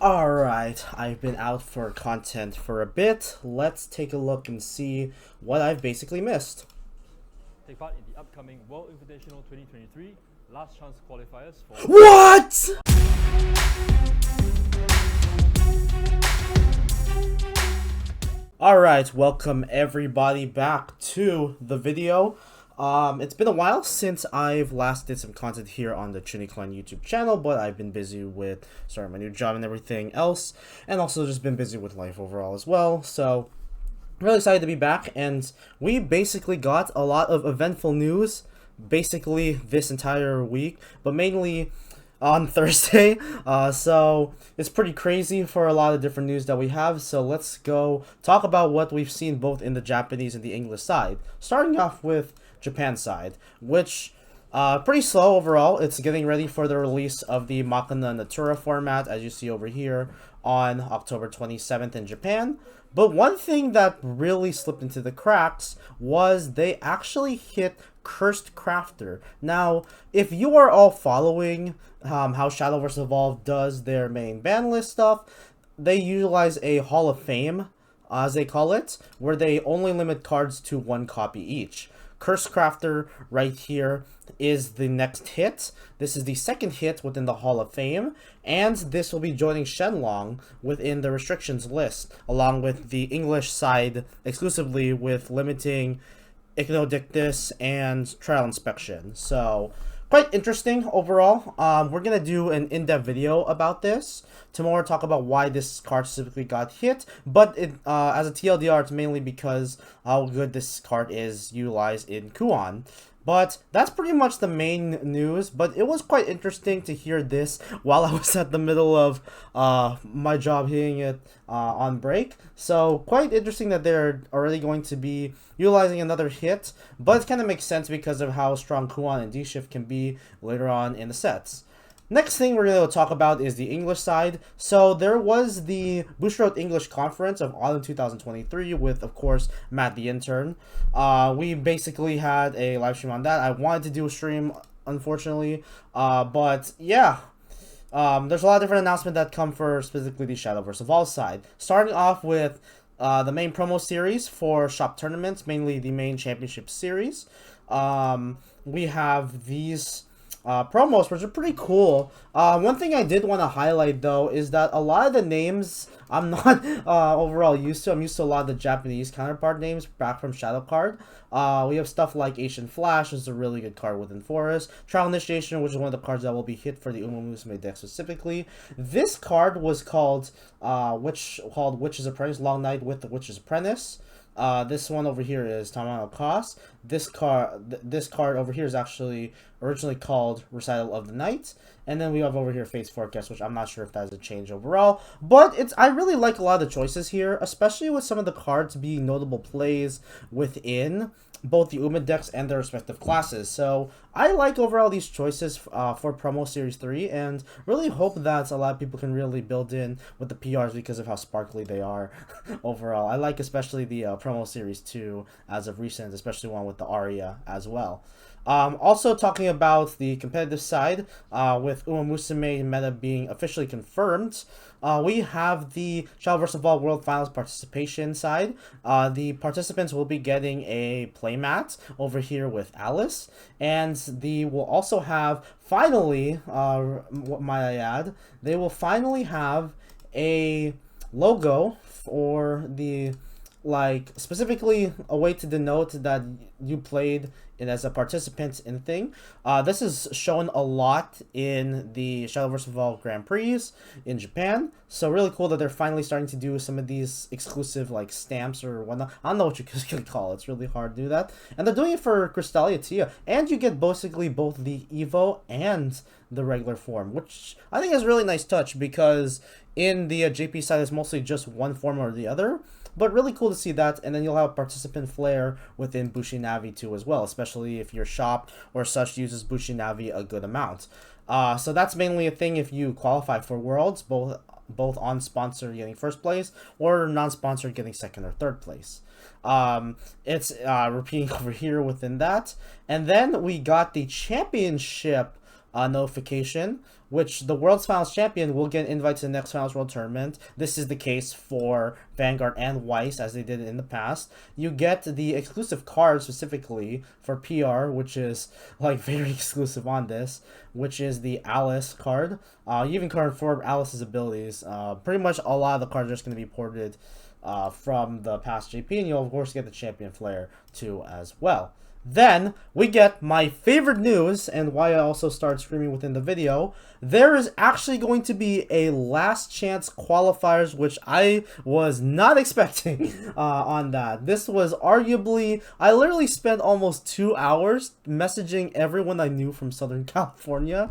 Alright, I've been out for content for a bit. Let's take a look and see what I've basically missed. Take part in the upcoming World Invitational 2023 last chance qualifiers for What?! Alright, welcome everybody back to the video. It's been a while since I've last did some content here on the Chuuni YouTube channel, but I've been busy with starting my new job and everything else, and also just been busy with life overall as well. So really excited to be back, and we basically got a lot of eventful news basically this entire week, but mainly on Thursday. So it's pretty crazy for a lot of different news that we have. So let's go talk about what we've seen both in the Japanese and the English side. Starting off with Japan side, which pretty slow overall. It's getting ready for the release of the Makina Natura format, as you see over here, on October 27th in Japan. But one thing that really slipped into the cracks was they actually hit Cursed Crafter. Now, if you are all following how Shadowverse Evolve does their main ban list stuff, they utilize a Hall of Fame, as they call it, where they only limit cards to 1 copy each. Cursed Crafter right here is the next hit. This is the second hit within the Hall of Fame, and this will be joining Shenlong within the restrictions list, along with the English side exclusively with limiting Ichnodictus and Trial Inspection. So quite interesting overall. We're gonna do an in-depth video about this tomorrow, talk about why this card specifically got hit, but it as a TLDR, it's mainly because how good this card is utilized in Kuon. But that's pretty much the main news, but it was quite interesting to hear this while I was at the middle of my job hitting it on break. So quite interesting that they're already going to be utilizing another hit, but it kind of makes sense because of how strong Kuon and D-Shift can be later on in the sets. Next thing we're going to talk about is the English side. So there was the Bushiroad English Conference of autumn 2023 with, of course, Matt the Intern. We basically had a live stream on that. I wanted to do a stream, unfortunately, but yeah. There's a lot of different announcements that come for specifically the Shadowverse Evolve side. Starting off with the main promo series for shop tournaments, mainly the main championship series. We have these promos, which are pretty cool. One thing I did want to highlight though is that a lot of the names I'm not overall used to. I'm used to a lot of the Japanese counterpart names back from Shadow Card. We have stuff like Asian Flash, which is a really good card within Forest. Trial Initiation, which is one of the cards that will be hit for the Umamusume deck specifically. This card was called Witch's Apprentice, Long Night with the Witch's Apprentice. This one over here is Tamano Cost. This card over here is actually originally called Recital of the Night. And then we have over here Fate's Forecast, which I'm not sure if that is a change overall. But I really like a lot of the choices here, especially with some of the cards being notable plays within both the Uma decks and their respective classes. So I like overall these choices for Promo Series 3, and really hope that a lot of people can really build in with the PRs because of how sparkly they are overall. I like especially the Promo Series 2 as of recent, especially one with the Aria as well. Also talking about the competitive side, with Umamusume meta being officially confirmed, we have the Shadowverse Evolve World Finals participation side. The participants will be getting a playmat over here with Alice, and they will also have, finally, what might I add, they will finally have a logo for the, like, specifically a way to denote that you played it as a participant in thing. This is shown a lot in the Shadowverse Evolve Grand Prix in Japan. So really cool that they're finally starting to do some of these exclusive like stamps or whatnot. I don't know what you could call it. It's really hard to do that. And they're doing it for Crystalia Tia. And you get basically both the Evo and the regular form, which I think is a really nice touch because in the JP side it's mostly just one form or the other. But really cool to see that, and then you'll have participant flair within Bushi Navi too as well, especially if your shop or such uses Bushi Navi a good amount. So that's mainly a thing if you qualify for Worlds, both on sponsor getting first place or non-sponsor getting second or third place. It's repeating over here within that. And then we got the championship notification, which the World's Finals champion will get invited to the next Finals World Tournament. This is the case for Vanguard and Weiss, as they did it in the past. You get the exclusive card specifically for PR, which is like very exclusive on this, which is the Alice card. You even confirm Alice's abilities. Pretty much a lot of the cards are just going to be ported from the past JP, and you'll of course get the Champion Flare too as well. Then we get my favorite news, and why I also started screaming within the video. There is actually going to be a last chance qualifiers, which I was not expecting on that. This was arguably, I literally spent almost 2 hours messaging everyone I knew from Southern California,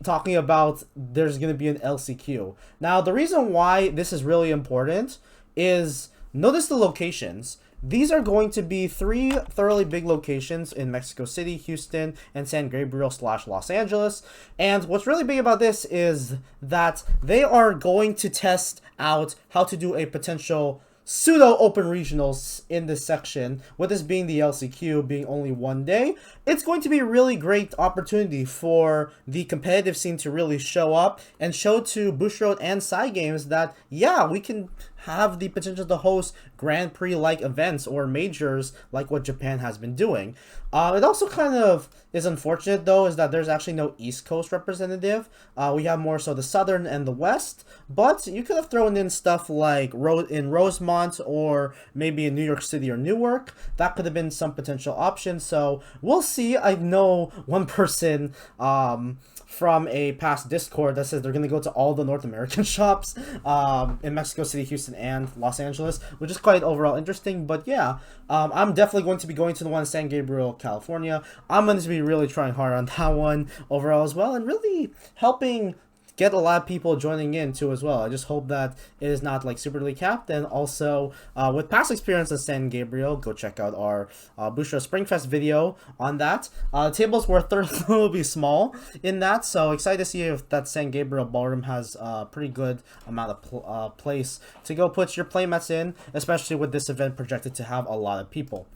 talking about there's going to be an LCQ. Now, the reason why this is really important is, notice the locations. These are going to be 3 thoroughly big locations in Mexico City, Houston, and San Gabriel / Los Angeles. And what's really big about this is that they are going to test out how to do a potential pseudo open regionals in this section, with this being the LCQ being only 1 day. It's going to be a really great opportunity for the competitive scene to really show up and show to Bushiroad and Side Games that, yeah, we can have the potential to host Grand Prix-like events or majors like what Japan has been doing. It also kind of is unfortunate, though, is that there's actually no East Coast representative. We have more so the Southern and the West, but you could have thrown in stuff like in Rosemont or maybe in New York City or Newark. That could have been some potential options, so we'll see. I know one person from a past Discord that says they're going to go to all the North American shops in Mexico City, Houston, and Los Angeles, which is quite overall interesting. But yeah, I'm definitely going to be going to the one in San Gabriel, California. I'm going to be really trying hard on that one overall as well, and really helping get a lot of people joining in too as well. I just hope that it is not like superly capped. And also with past experience in San Gabriel, go check out our Bushiroad Springfest video on that. Tables were thoroughly small in that, so excited to see if that San Gabriel ballroom has a pretty good amount of place to go put your playmats in, especially with this event projected to have a lot of people.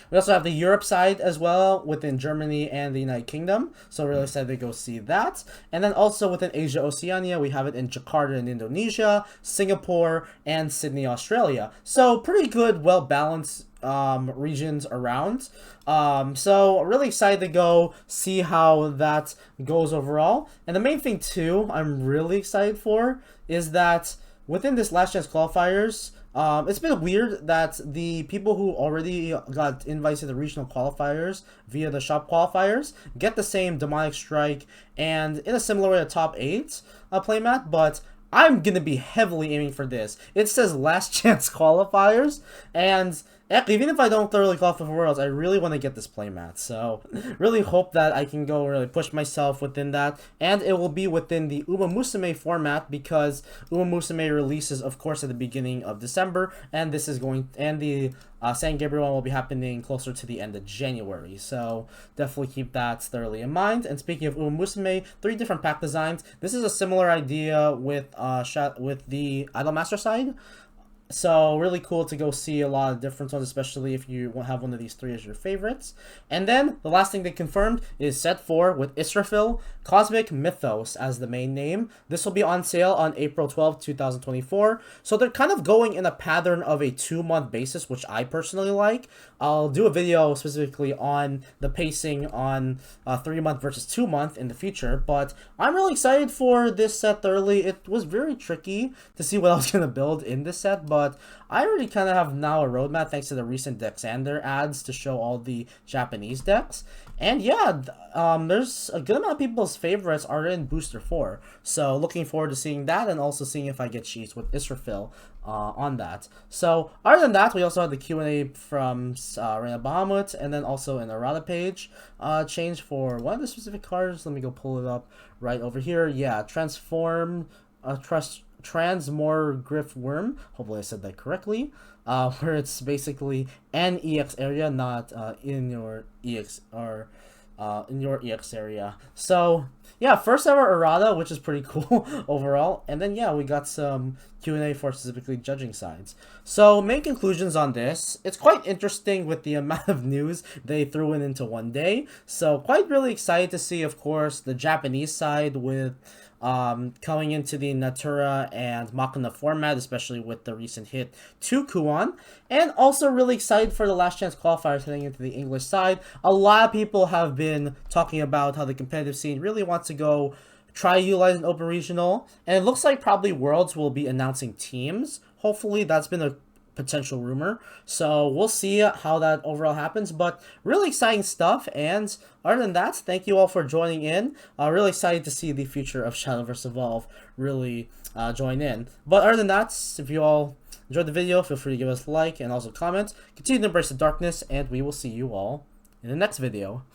We also have the Europe side as well within Germany and the United Kingdom, so really excited to go see that. And then also within Asia Oceania, we have it in Jakarta in Indonesia, Singapore, and Sydney, Australia. So pretty good, well-balanced regions around. So really excited to go see how that goes overall. And the main thing too I'm really excited for is that within this last chance qualifiers, it's been weird that the people who already got invited to the regional qualifiers via the shop qualifiers get the same Demonic Strike and in a similar way a top 8 playmat, but I'm going to be heavily aiming for this. It says last chance qualifiers, and even if I don't thoroughly qualify for Worlds, I really want to get this playmat. So, really hope that I can go really push myself within that. And it will be within the Uma Musume format, because Uma Musume releases, of course, at the beginning of December. And this is going, and the San Gabriel one will be happening closer to the end of January. So, definitely keep that thoroughly in mind. And speaking of Uma Musume, 3 different pack designs. This is a similar idea with the Idolmaster side. So really cool to go see a lot of different ones, especially if you have one of these 3 as your favorites. And then the last thing they confirmed is set 4 with Israfil, Cosmic Mythos as the main name. This will be on sale on April 12th, 2024. So they're kind of going in a pattern of a 2-month basis, which I personally like. I'll do a video specifically on the pacing on 3-month versus 2-month in the future, but I'm really excited for this set thoroughly. It was very tricky to see what I was going to build in this set, but I already kind of have now a roadmap thanks to the recent Dexander ads to show all the Japanese decks. And yeah, there's a good amount of people's favorites are in Booster 4. So looking forward to seeing that, and also seeing if I get cheats with Israfil on that. So other than that, we also have the Q&A from Reina Bahamut, and then also an errata page change for one of the specific cards. Let me go pull it up right over here. Yeah, Transmorgriff Worm. Hopefully I said that correctly. Where it's basically an EX area, not in your EX or in your EX area. So yeah, first ever errata, which is pretty cool overall. And then yeah, we got some Q&A for specifically judging sides. So main conclusions on this, it's quite interesting with the amount of news they threw in into one day. So quite really excited to see, of course, the Japanese side with coming into the Natura and Makina format, especially with the recent hit to Kuon. And also really excited for the last chance qualifiers heading into the English side. A lot of people have been talking about how the competitive scene really wants to go try utilizing Open Regional. And it looks like probably Worlds will be announcing teams. Hopefully that's been a potential rumor, so we'll see how that overall happens, but really exciting stuff. And other than that, thank you all for joining in. Really excited to see the future of Shadowverse Evolve really join in. But other than that, if you all enjoyed the video, feel free to give us a like and also comment. Continue to embrace the darkness, and we will see you all in the next video.